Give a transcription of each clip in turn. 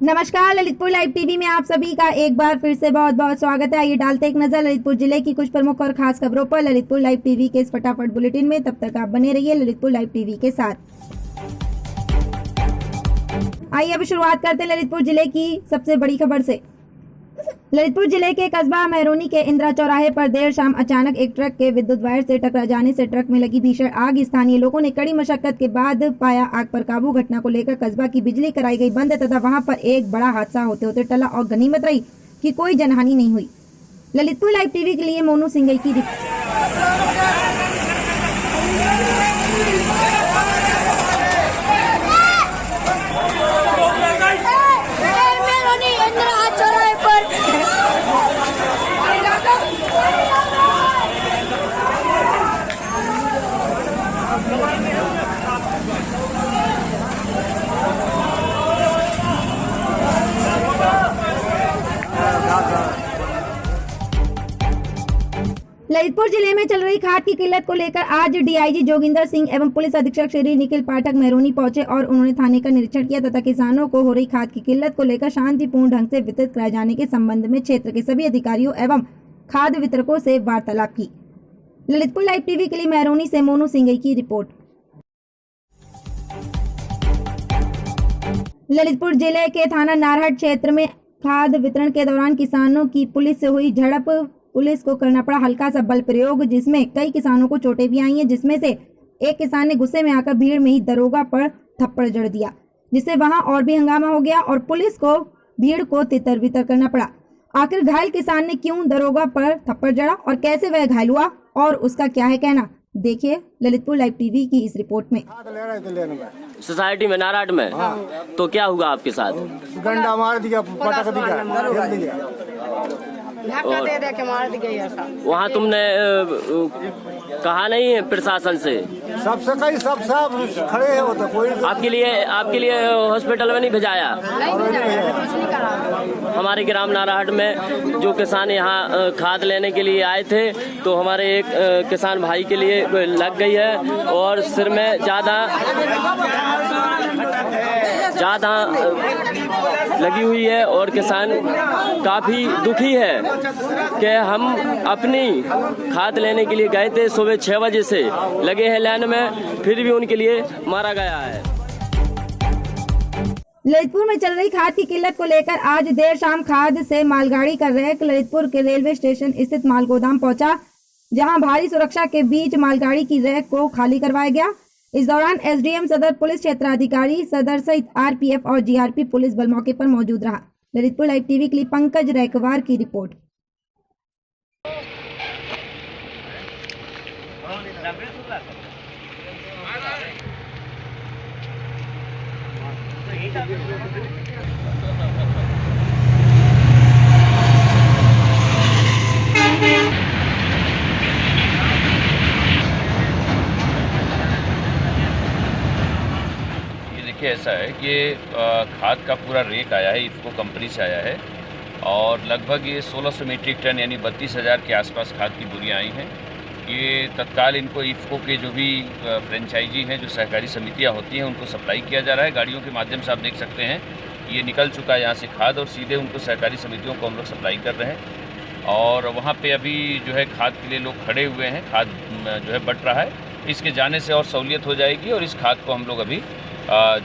नमस्कार, Lalitpur live TV में आप सभी का एक बार फिर से बहुत बहुत स्वागत है। आइए डालते एक नजर ललितपुर जिले की कुछ प्रमुख और खास खबरों पर ललितपुर लाइव टीवी के इस फटाफट बुलेटिन में। तब तक आप बने रहिए ललितपुर लाइव टीवी के साथ। आइए अब शुरुआत करते हैं ललितपुर जिले की सबसे बड़ी खबर से। ललितपुर जिले के कस्बा मेहरोनी के इंदिरा चौराहे पर देर शाम अचानक एक ट्रक के विद्युत वायर से टकरा जाने से ट्रक में लगी भीषण आग। स्थानीय लोगों ने कड़ी मशक्कत के बाद पाया आग पर काबू। घटना को लेकर कस्बा की बिजली कराई गई बंद तथा वहां पर एक बड़ा हादसा होते होते टला और गनीमत रही कि कोई जनहानि नहीं हुई। ललितपुर लाइव टीवी के लिए मोनू सिंघई की रिपोर्ट। ललितपुर जिले में चल रही खाद की किल्लत को लेकर आज डीआईजी जोगिंदर सिंह एवं पुलिस अधीक्षक श्री निखिल पाठक मेहरोनी पहुंचे और उन्होंने थाने का निरीक्षण किया तथा किसानों को हो रही खाद की किल्लत को लेकर शांतिपूर्ण ढंग से वितरित कराए जाने के संबंध में क्षेत्र के सभी अधिकारियों एवं खाद वितरकों से वार्तालाप की। ललितपुर लाइव टीवी के लिए मेहरोनी से मोनू सिंघई की रिपोर्ट। ललितपुर जिले के थाना नारहट क्षेत्र में खाद वितरण के दौरान किसानों की पुलिस से हुई झड़प। पुलिस को करना पड़ा हल्का सा बल प्रयोग, जिसमें कई किसानों को चोटें भी आई हैं, जिसमें से एक किसान ने गुस्से में आकर भीड़ में ही दरोगा पर थप्पड़ जड़ दिया, जिससे वहां और भी हंगामा हो गया और पुलिस को भीड़ को तितर बितर करना पड़ा। आखिर घायल किसान ने क्यों दरोगा पर थप्पड़ जड़ा और कैसे वह घायल हुआ और उसका क्या है कहना, देखिए ललितपुर लाइव टीवी की इस रिपोर्ट में। सोसाइटी में नारायण में तो क्या हुआ आपके साथ? डंडा मार दिया, पटक दिया, धक्का दे के मार दिया। वहाँ तुमने कहा नहीं है प्रशासन से? सबसे कई सब खड़े होते, कोई आपके लिए हॉस्पिटल में नहीं भेजाया? हमारे ग्राम नारायण में जो किसान यहाँ खाद लेने के लिए आए थे तो हमारे एक किसान भाई के लिए लग गई है और सिर में ज्यादा लगी हुई है और किसान काफी दुखी है कि हम अपनी खाद लेने के लिए गए थे, सुबह 6 बजे से लगे हैं लाइन में, फिर भी उनके लिए मारा गया है। ललितपुर में चल रही खाद की किल्लत को लेकर आज देर शाम खाद से मालगाड़ी का रैक ललितपुर के रेलवे स्टेशन स्थित माल गोदाम पहुंचा, जहां भारी सुरक्षा के बीच मालगाड़ी की रैक को खाली करवाया गया। इस दौरान एसडीएम सदर, पुलिस क्षेत्राधिकारी सदर सहित आरपीएफ और जीआरपी पुलिस बल मौके पर मौजूद रहा। ललितपुर लाइव टीवी के लिए पंकज रैकवार की रिपोर्ट। ऐसा है कि खाद का पूरा रेक आया है, इफ़को कंपनी से आया है और लगभग ये 1600 मीट्रिक टन यानी 32,000 के आसपास खाद की बोरियां आई हैं। ये तत्काल इनको इफ़को के जो भी फ्रेंचाइजी हैं, जो सहकारी समितियां होती हैं, उनको सप्लाई किया जा रहा है। गाड़ियों के माध्यम से आप देख सकते हैं ये निकल चुका है यहाँ से खाद और सीधे उनको सहकारी समितियों को हम लोग सप्लाई कर रहे हैं और वहाँ पर अभी जो है खाद के लिए लोग खड़े हुए हैं। खाद जो है बट रहा है, इसके जाने से और सहूलियत हो जाएगी और इस खाद को हम लोग अभी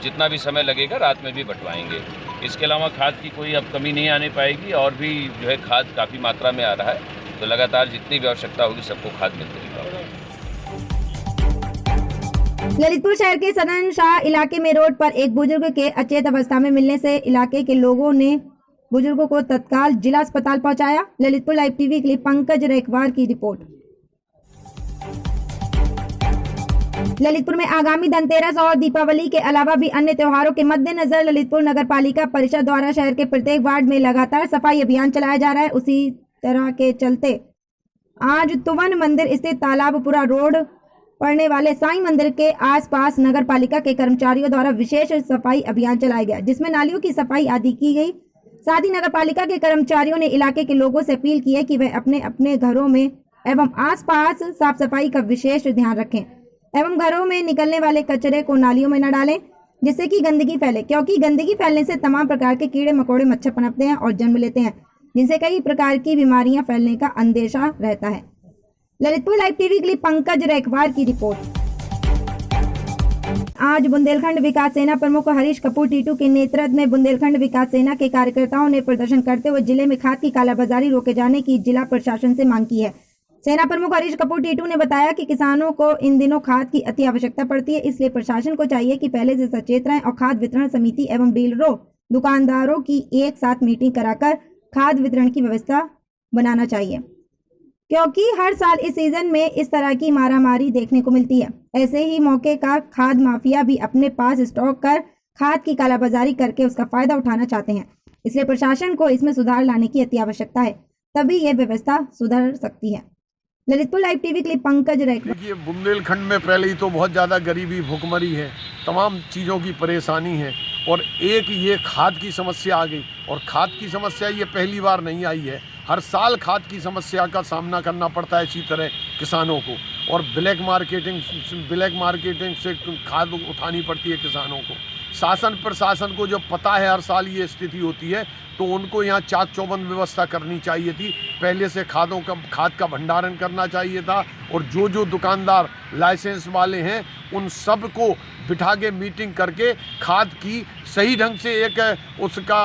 जितना भी समय लगेगा रात में भी बंटवाएंगे। इसके अलावा खाद की कोई अब कमी नहीं आने पाएगी और भी जो है खाद काफ़ी मात्रा में आ रहा है, तो लगातार जितनी भी आवश्यकता होगी सबको खाद मिलती रहेगी। ललितपुर शहर के सदन शाह इलाके में रोड पर एक बुजुर्ग के अचेत अवस्था में मिलने से इलाके के लोगों ने बुजुर्गों को तत्काल जिला अस्पताल पहुंचाया। ललितपुर लाइव टीवी के लिए पंकज रैकवार की रिपोर्ट। ललितपुर में आगामी धनतेरस और दीपावली के अलावा भी अन्य त्योहारों के मद्देनजर ललितपुर नगर पालिका परिषद द्वारा शहर के प्रत्येक वार्ड में लगातार सफाई अभियान चलाया जा रहा है। उसी तरह के चलते आज तुवन मंदिर स्थित तालाबपुरा रोड पड़ने वाले साईं मंदिर के आसपास नगर पालिका के कर्मचारियों द्वारा विशेष सफाई अभियान चलाया गया, जिसमें नालियों की सफाई आदि की गई। साथ ही नगर पालिका के कर्मचारियों ने इलाके के लोगों से अपील की है कि वे अपने अपने घरों में एवं आसपास साफ सफाई का विशेष ध्यान रखें एवं घरों में निकलने वाले कचरे को नालियों में न डालें। जिससे कि गंदगी फैले, क्योंकि गंदगी फैलने से तमाम प्रकार के कीड़े मकोड़े मच्छर पनपते हैं और जन्म लेते हैं, जिनसे कई प्रकार की बीमारियां फैलने का अंदेशा रहता है। ललितपुर लाइव टीवी के लिए पंकज रैकवार की रिपोर्ट। आज बुंदेलखंड विकास सेना प्रमुख हरीश कपूर टीटू के नेतृत्व में बुंदेलखंड विकास सेना के कार्यकर्ताओं ने प्रदर्शन करते हुए जिले में खाद की कालाबाजारी रोके जाने की जिला प्रशासन से मांग की है। सेना प्रमुख हरीश कपूर टीटू ने बताया कि किसानों को इन दिनों खाद की अति आवश्यकता पड़ती है, इसलिए प्रशासन को चाहिए कि पहले से सचेत रहें और खाद वितरण समिति एवं डीलरों दुकानदारों की एक साथ मीटिंग कराकर खाद वितरण की व्यवस्था बनाना चाहिए, क्योंकि हर साल इस सीजन में इस तरह की मारामारी देखने को मिलती है। ऐसे ही मौके का खाद माफिया भी अपने पास स्टॉक कर खाद की कालाबाजारी करके उसका फायदा उठाना चाहते हैं, इसलिए प्रशासन को इसमें सुधार लाने की अति आवश्यकता है, तभी यह व्यवस्था सुधर सकती है। ललितपुर लाइव टीवी के लिए पंकज रैकवार। देखिए, बुंदेलखंड में पहले ही तो बहुत ज़्यादा गरीबी भुखमरी है, तमाम चीज़ों की परेशानी है और एक ये खाद की समस्या आ गई। और खाद की समस्या ये पहली बार नहीं आई है, हर साल खाद की समस्या का सामना करना पड़ता है इसी तरह किसानों को, और ब्लैक मार्केटिंग से खाद उठानी पड़ती है किसानों को। शासन प्रशासन को जब पता है हर साल ये स्थिति होती है, तो उनको यहाँ चाक चौबंद व्यवस्था करनी चाहिए थी, पहले से खाद का भंडारण करना चाहिए था, और जो दुकानदार लाइसेंस वाले हैं उन सब को बिठा के मीटिंग करके खाद की सही ढंग से एक उसका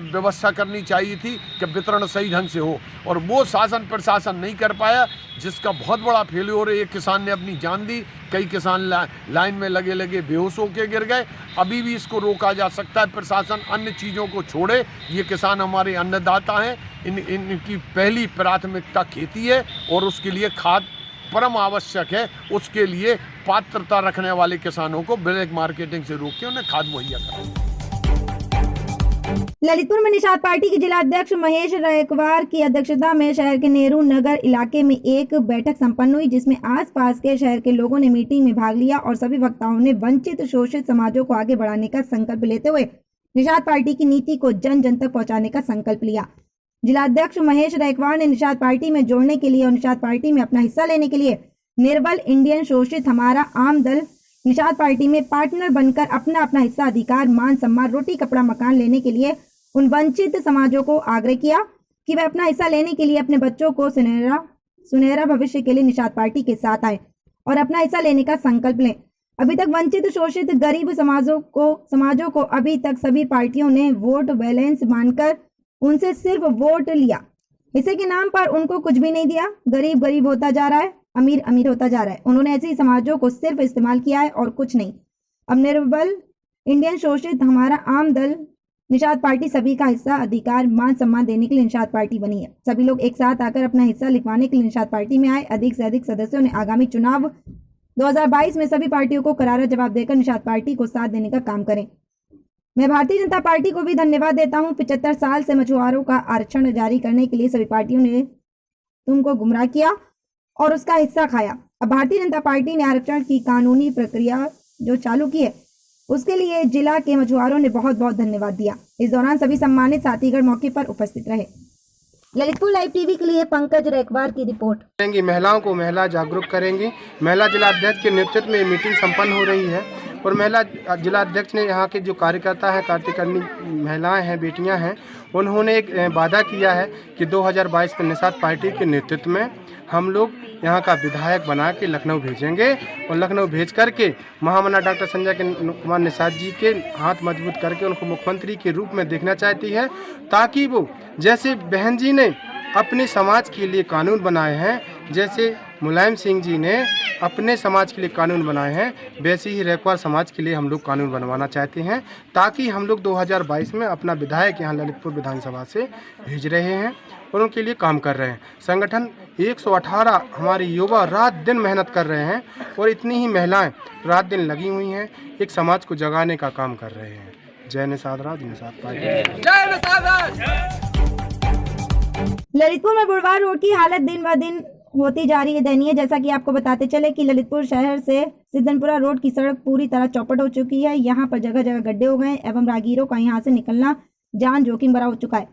व्यवस्था करनी चाहिए थी कि वितरण सही ढंग से हो, और वो शासन प्रशासन नहीं कर पाया, जिसका बहुत बड़ा फेल्योर है। एक किसान ने अपनी जान दी, कई किसान लाइन में लगे बेहोश होकर गिर गए। अभी भी इसको रोका जा सकता है, प्रशासन अन्य चीज़ों को छोड़े, ये किसान हमारे अन्नदाता हैं, इनकी पहली प्राथमिकता खेती है और उसके लिए खाद परम आवश्यक है। उसके लिए पात्रता रखने वाले किसानों को ब्लैक मार्केटिंग से रोक के उन्हें खाद मुहैया करें। ललितपुर में निषाद पार्टी के जिला अध्यक्ष महेश रैकवार की अध्यक्षता में शहर के नेहरू नगर इलाके में एक बैठक संपन्न हुई, जिसमें आसपास के शहर के लोगों ने मीटिंग में भाग लिया और सभी वक्ताओं ने वंचित शोषित समाजों को आगे बढ़ाने का संकल्प लेते हुए निषाद पार्टी की नीति को जन जन तक पहुंचाने का संकल्प लिया। जिला अध्यक्ष महेश रैकवार ने निषाद पार्टी में जोड़ने के लिए और निषाद पार्टी में अपना हिस्सा लेने के लिए निर्बल इंडियन शोषित हमारा आम दल निषाद पार्टी में पार्टनर बनकर अपना अपना हिस्सा, अधिकार, मान सम्मान, रोटी कपड़ा मकान लेने के लिए उन वंचित समाजों को आग्रह किया कि वे अपना हिस्सा लेने के लिए अपने बच्चों को सुनहरा भविष्य के लिए निषाद पार्टी के साथ आए और अपना हिस्सा लेने का संकल्प लें। अभी तक वंचित शोषित गरीब समाजों को अभी तक सभी पार्टियों ने वोट बैलेंस मानकर उनसे सिर्फ वोट लिया, हिस्से के नाम पर उनको कुछ भी नहीं दिया। गरीब गरीब होता जा रहा है, अमीर अमीर होता जा रहा है। उन्होंने ऐसे ही समाजों को सिर्फ इस्तेमाल किया है और कुछ नहीं। अब निर्बल इंडियन शोषित हमारा आम दल निषाद पार्टी सभी का हिस्सा, अधिकार, मान सम्मान देने के लिए निषाद पार्टी बनी है। सभी लोग एक साथ आकर अपना हिस्सा लिखवाने के लिए निषाद पार्टी में आए। अधिक से अधिक सदस्यों ने आगामी चुनाव 2022 में सभी पार्टियों को करारा जवाब देकर निषाद पार्टी को साथ देने का काम करें। मैं भारतीय जनता पार्टी को भी धन्यवाद देता हूं। 75 साल से मछुआरों का आरक्षण जारी करने के लिए सभी पार्टियों ने तुमको गुमराह किया और उसका हिस्सा खाया। अब भारतीय जनता पार्टी ने आरक्षण की कानूनी प्रक्रिया जो चालू की है, उसके लिए जिला के मछुआरों ने बहुत बहुत धन्यवाद दिया। इस दौरान सभी सम्मानित साथीगण मौके पर उपस्थित रहे। ललितपुर लाइव टीवी के लिए पंकज रैकवार की रिपोर्ट। महिलाओं को महिला जागरूक करेंगी। महिला जिला अध्यक्ष के नेतृत्व में मीटिंग संपन्न हो रही है और महिला जिला अध्यक्ष ने यहाँ के जो कार्यकर्ता हैं, कार्यकर्णी महिलाएं हैं, बेटियां हैं, उन्होंने एक वादा किया है कि 2022 में निषाद पार्टी के नेतृत्व में हम लोग यहाँ का विधायक बना के लखनऊ भेजेंगे और लखनऊ भेज करके महामना डॉक्टर संजय कुमार निषाद जी के हाथ मजबूत करके उनको मुख्यमंत्री के रूप में देखना चाहती है, ताकि वो जैसे बहन जी ने अपने समाज के लिए कानून बनाए हैं, जैसे मुलायम सिंह जी ने अपने समाज के लिए कानून बनाए हैं, वैसे ही रैकवार समाज के लिए हम लोग कानून बनवाना चाहते हैं, ताकि हम लोग 2022 में अपना विधायक यहाँ ललितपुर विधानसभा से भेज रहे हैं और उनके लिए काम कर रहे हैं। संगठन 118 हमारे युवा रात दिन मेहनत कर रहे हैं और इतनी ही महिलाएं रात दिन लगी हुई हैं, एक समाज को जगाने का काम कर रहे हैं। जय निषाद राज, निषाद पार्टी। जय निषाद राज। ललितपुर में बुढ़वार रोड की हालत दिन ब दिन होती जा रही है दयनीय। जैसा कि आपको बताते चले कि ललितपुर शहर से सिद्धनपुरा रोड की सड़क पूरी तरह चौपट हो चुकी है। यहाँ पर जगह जगह गड्ढे हो गए एवं राहगीरों का यहाँ से निकलना जान जोखिम भरा हो चुका है।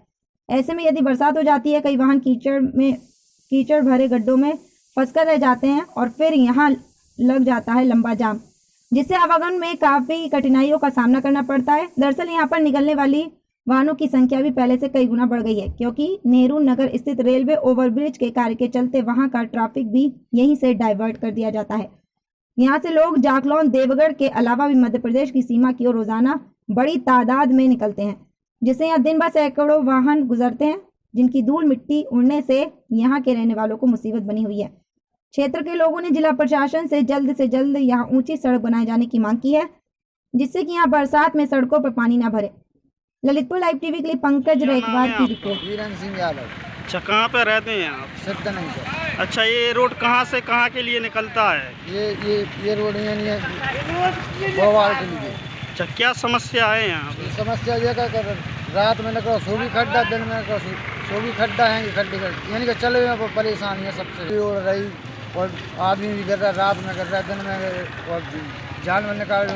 ऐसे में यदि बरसात हो जाती है, कई वाहन कीचड़ भरे गड्ढों में फंसकर रह जाते हैं और फिर यहाँ लग जाता है लंबा जाम। जिससे आवागमन में काफी कठिनाइयों का सामना करना पड़ता है। दरअसल यहाँ पर निकलने वाली वाहनों की संख्या भी पहले से कई गुना बढ़ गई है, क्योंकि नेहरू नगर स्थित रेलवे ओवरब्रिज के कार्य के चलते वहां का ट्रैफिक भी यहीं से डाइवर्ट कर दिया जाता है। यहाँ से लोग जाखलौन, देवगढ़ के अलावा भी मध्य प्रदेश की सीमा की ओर रोजाना बड़ी तादाद में निकलते हैं, जिससे यहाँ दिन भर सैकड़ों वाहन गुजरते हैं, जिनकी धूल मिट्टी उड़ने से यहाँ के रहने वालों को मुसीबत बनी हुई है। क्षेत्र के लोगों ने जिला प्रशासन से जल्द यहाँ ऊंची सड़क बनाए जाने की मांग की है, जिससे कि यहाँ बरसात में सड़कों पर पानी न भरे। ललितपुर लाइव टीवी के लिए पंकज रैकवार की रिपोर्ट। वीरेंद्र सिंह यादव। अच्छा, कहाँ पे रहते हैं आप? सिद्धनंद। अच्छा, ये रोड कहाँ से कहाँ के लिए निकलता है? ये रोड यानी गोवाल के लिए। अच्छा, क्या समस्या है यहाँ पे? समस्या ये का रात में निकलो सो भी खड्डा, दिन में निकलो सो भी खड्डा है, खड्डे यानी कि चले हुए परेशानी है सबसे हो रही, और आदमी भी गिर रहा है, रात में गिर रहा है, दिन में और जान में निकाल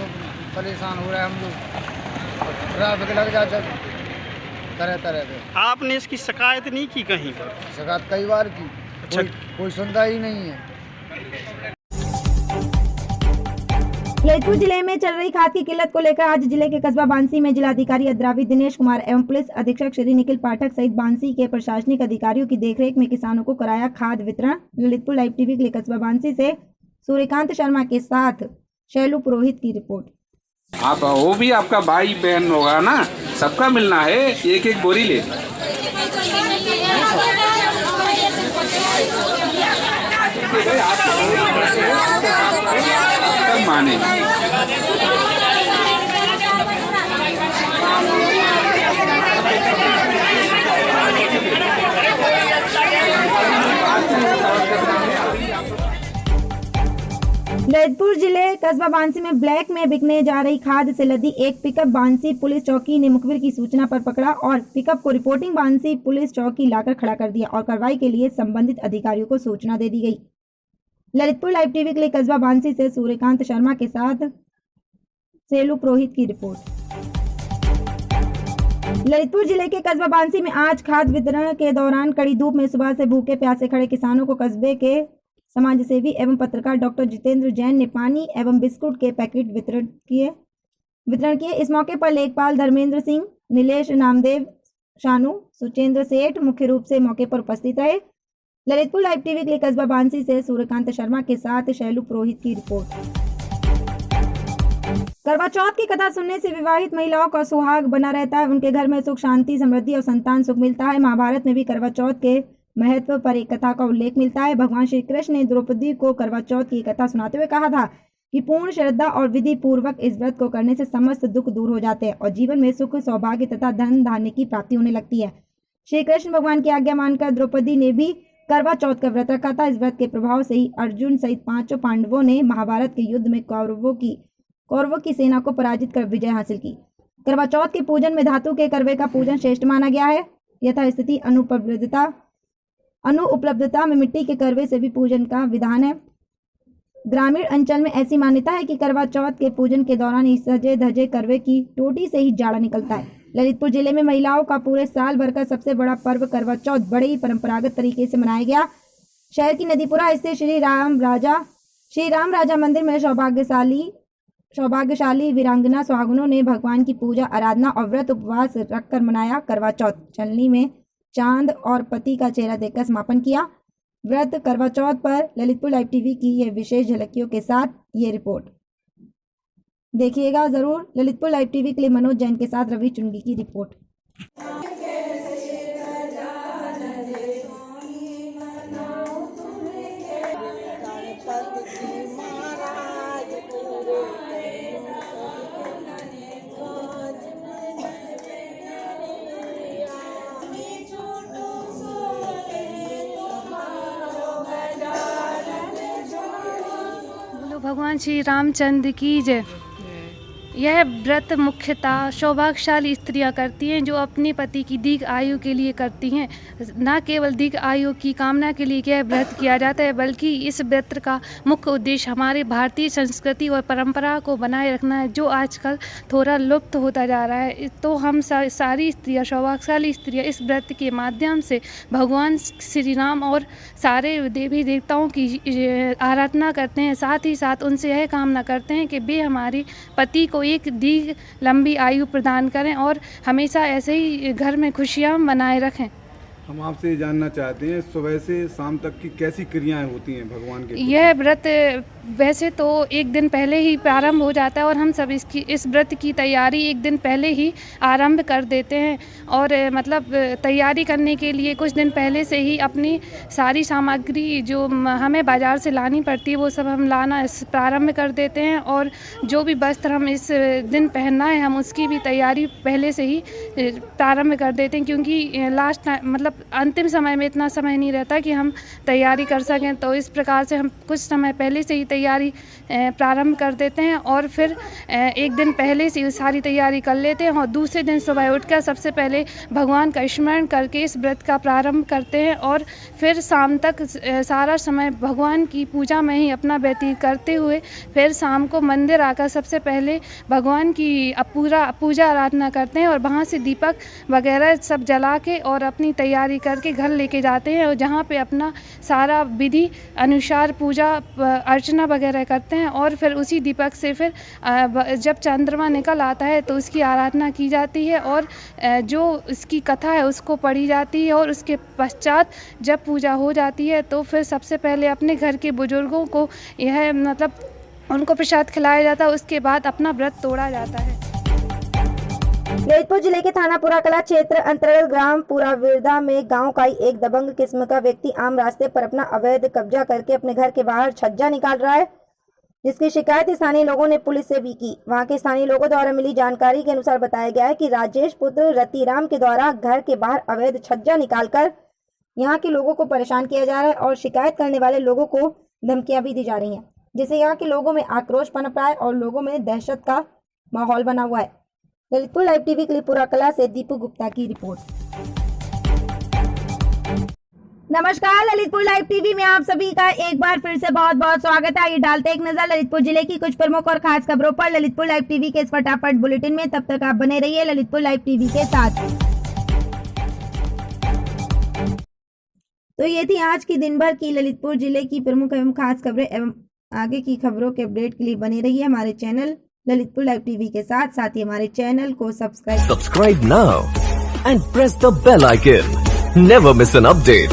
परेशान हो रहा है हम लोग। ट्रैफिक लग जाता तरह तरह के। आपने इसकी शिकायत नहीं की कहीं पर? शिकायत कई बार की। अच्छा, कोई सुनता ही नहीं है। ललितपुर जिले में चल रही खाद की किल्लत को लेकर आज जिले के कस्बा बांसी में जिलाधिकारी अद्रावी दिनेश कुमार एवं पुलिस अधीक्षक श्री निखिल पाठक सहित बांसी के प्रशासनिक अधिकारियों की देखरेख में किसानों को कराया खाद वितरण। ललितपुर लाइव टीवी के लिए कस्बा बांसी से सूर्यकांत शर्मा के साथ शैलू पुरोहित की रिपोर्ट। आप वो भी आपका भाई बहन होगा ना, सबका मिलना है, एक एक बोरी ले। माने ललितपुर जिले कस्बा बांसी में ब्लैक में बिकने जा रही खाद से लदी एक पिकअप बांसी पुलिस चौकी ने मुखबिर की सूचना पर पकड़ा और पिकअप को रिपोर्टिंग बांसी पुलिस चौकी लाकर खड़ा कर दिया और कार्रवाई के लिए संबंधित अधिकारियों को सूचना दे दी गई। ललितपुर लाइव टीवी के लिए कस्बा बांसी से सूर्यकांत शर्मा के साथ शैलू पुरोहित की रिपोर्ट। ललितपुर जिले के कस्बा बांसी में आज खाद वितरण के दौरान कड़ी धूप में सुबह से भूखे प्यासे खड़े किसानों को कस्बे के समाजसेवी एवं पत्रकार डॉक्टर जितेंद्र जैन ने पानी एवं बिस्कुट के पैकेट वितरण किए। इस मौके पर लेखपाल धर्मेंद्र सिंह, नीलेश नामदेव, शानू, सुचेंद्र सेठ मुख्य रूप से मौके पर उपस्थित रहे। ललितपुर लाइव टीवी के लिए कस्बा बांसी से सूर्यकांत शर्मा के साथ शैलू पुरोहित की रिपोर्ट। करवा चौथ की कथा सुनने से विवाहित महिलाओं का सुहाग बना रहता है, उनके घर में सुख, शांति, समृद्धि और संतान सुख मिलता है। महाभारत में भी करवा चौथ के महत्व पर एक कथा का उल्लेख मिलता है। भगवान श्री कृष्ण ने द्रौपदी को करवा चौथ की कथा सुनाते हुए कहा था कि पूर्ण श्रद्धा और विधि पूर्वक इस व्रत को करने से समस्त दुख दूर हो जाते हैं और जीवन में सुख, सौभाग्य तथा धन धान्य की प्राप्ति होने लगती है। श्री कृष्ण भगवान की आज्ञा मानकर द्रौपदी ने भी करवा चौथ का व्रत रखा था। इस व्रत के प्रभाव से ही अर्जुन सहित 5 पांडवों ने महाभारत के युद्ध में कौरवों की सेना को पराजित कर विजय हासिल की। करवा चौथ के पूजन में धातु के करवे का पूजन श्रेष्ठ माना गया है। यथास्थिति अनुपलब्धता में मिट्टी के करवे से भी पूजन का विधान है। ग्रामीण अंचल में ऐसी मान्यता है कि करवा चौथ के पूजन के दौरान ही सजे धजे करवे की टोटी से ही जाड़ा निकलता है। ललितपुर जिले में महिलाओं का पूरे साल भर का सबसे बड़ा पर्व करवा चौथ बड़े ही परंपरागत तरीके से मनाया गया। शहर की नदीपुरा स्थित श्री राम राजा मंदिर में सौभाग्यशाली वीरांगना सुहागनों ने भगवान की पूजा, आराधना और व्रत उपवास रखकर मनाया करवा चौथ। चलनी में चांद और पति का चेहरा देखकर समापन किया। व्रत करवा चौथ पर ललितपुर लाइव टीवी की ये विशेष झलकियों के साथ ये रिपोर्ट देखिएगा जरूर। ललितपुर लाइव टीवी के लिए मनोज जैन के साथ रवि चुंगी की रिपोर्ट। भगवान श्री रामचंद्र की जय। यह व्रत मुख्यतः सौभाग्यशाली स्त्रियां करती हैं जो अपने पति की दीर्घ आयु के लिए करती हैं। न केवल दीर्घ आयु की कामना के लिए यह व्रत किया जाता है, बल्कि इस व्रत का मुख्य उद्देश्य हमारे भारतीय संस्कृति और परंपरा को बनाए रखना है, जो आजकल थोड़ा लुप्त होता जा रहा है। तो हम सारी स्त्रियां, सौभाग्यशाली स्त्रियां इस व्रत के माध्यम से भगवान श्री राम और सारे देवी देवताओं की आराधना करते हैं। साथ ही साथ उनसे यह कामना करते हैं कि वे हमारे पति को एक दीर्घ लंबी आयु प्रदान करें और हमेशा ऐसे ही घर में खुशियां बनाए रखें। हम आपसे जानना चाहते हैं, सुबह से शाम तक की कैसी क्रियाएं होती हैं भगवान के? यह व्रत वैसे तो एक दिन पहले ही प्रारंभ हो जाता है और हम सब इस व्रत की तैयारी एक दिन पहले ही आरंभ कर देते हैं। और मतलब तैयारी करने के लिए कुछ दिन पहले से ही अपनी सारी सामग्री जो हमें बाज़ार से लानी पड़ती है वो सब हम लाना प्रारंभ कर देते हैं। और जो भी वस्त्र हम इस दिन पहनना है हम उसकी भी तैयारी पहले से ही प्रारंभ कर देते हैं, क्योंकि लास्ट टाइम मतलब अंतिम समय में इतना समय नहीं रहता कि हम तैयारी कर सकें। तो इस प्रकार से हम कुछ समय पहले से ही तैयारी प्रारंभ कर देते हैं और फिर एक दिन पहले से सारी तैयारी कर लेते हैं और दूसरे दिन सुबह उठकर सबसे पहले भगवान का स्मरण करके इस व्रत का प्रारंभ करते हैं और फिर शाम तक सारा समय भगवान की पूजा में ही अपना व्यतीत करते हुए फिर शाम को मंदिर आकर सबसे पहले भगवान की पूजा आराधना करते हैं और वहाँ से दीपक वगैरह सब जला के और अपनी तैयारी करके घर लेके जाते हैं और जहाँ पे अपना सारा विधि अनुसार पूजा अर्चना वगैरह करते हैं। और फिर उसी दीपक से फिर जब चंद्रमा निकल आता है तो उसकी आराधना की जाती है और जो इसकी कथा है उसको पढ़ी जाती है। और उसके पश्चात जब पूजा हो जाती है तो फिर सबसे पहले अपने घर के बुजुर्गों को यह मतलब उनको प्रसाद खिलाया जाता है। उसके बाद अपना व्रत तोड़ा जाता है। ललितपुर जिले के थाना पुराकला क्षेत्र अंतर्गत ग्राम पुराविरदा में गांव का ही एक दबंग किस्म का व्यक्ति आम रास्ते पर अपना अवैध कब्जा करके अपने घर के बाहर छज्जा निकाल रहा है, जिसकी शिकायत स्थानीय लोगों ने पुलिस से भी की। वहां के स्थानीय लोगों द्वारा मिली जानकारी के अनुसार बताया गया है कि राजेश पुत्र रतिराम के द्वारा घर के बाहर अवैध छज्जा निकालकर यहाँ के लोगों को परेशान किया जा रहा है और शिकायत करने वाले लोगों को धमकियां भी दी जा रही हैं, जिससे यहाँ के लोगों में आक्रोश पनप रहा है और लोगों में दहशत का माहौल बना हुआ है। ललितपुर लाइव टीवी के लिए पुराकला से दीपू गुप्ता की रिपोर्ट। नमस्कार, ललितपुर लाइव टीवी में आप सभी का एक बार फिर से बहुत बहुत स्वागत है। आइए डालते एक नजर ललितपुर जिले की कुछ प्रमुख और खास खबरों पर ललितपुर लाइव टीवी के इस फटाफट बुलेटिन में। तब तक आप बने रहिए ललितपुर लाइव टीवी के साथ। तो ये थी आज की दिन भर की ललितपुर जिले की प्रमुख एवं खास खबरें एवं आगे की खबरों के अपडेट के लिए बने रहिए हमारे चैनल ललितपुर लाइव टीवी के साथ ही हमारे चैनल को subscribe now and press the bell icon. Never miss an update.